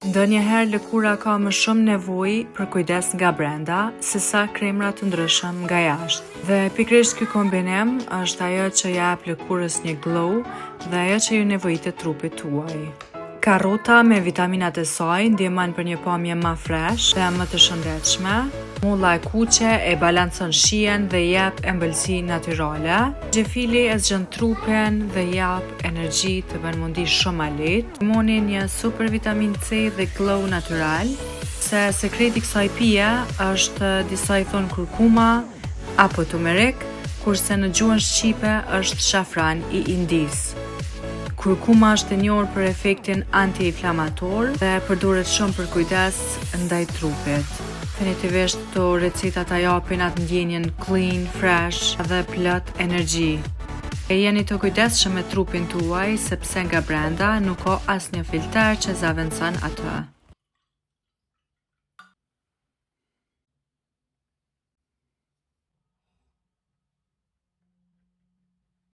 Ndonjëherë lëkura ka më shumë nevojë për kujdes nga brenda sesa kremra të ndryshëm nga jashtë. Dhe pikërisht ky kombinim është ajo që jep lëkurës një glow dhe ajo që ju nevojitet trupit tuaj. Karrota me vitaminat e saj ndihmojnë për një pamje më fresh dhe më të shëndetshme. Mulla e kuqe e balancon shijen dhe jep ëmbëlsi natyrale. Xhefili e zgjon trupin dhe jep energji të bën mundi shumë ma lehtë. Limoni një super vitamin C dhe glow natyral. Se sekreti kësaj pije është disa i thon kurkuma apo turmerik, kurse në gjuhën shqipe është shafran i Indis. Kurkuma është e njohur për efektin anti-inflamator dhe përdoret shumë për kujdes ndaj trupit. Definitivisht këto receta ta japin atë ndjenjen clean, fresh dhe plot energji. E jeni të kujdesshëm me trupin tuaj sepse nga brenda nuk ka asnjë filter që zaventson atë.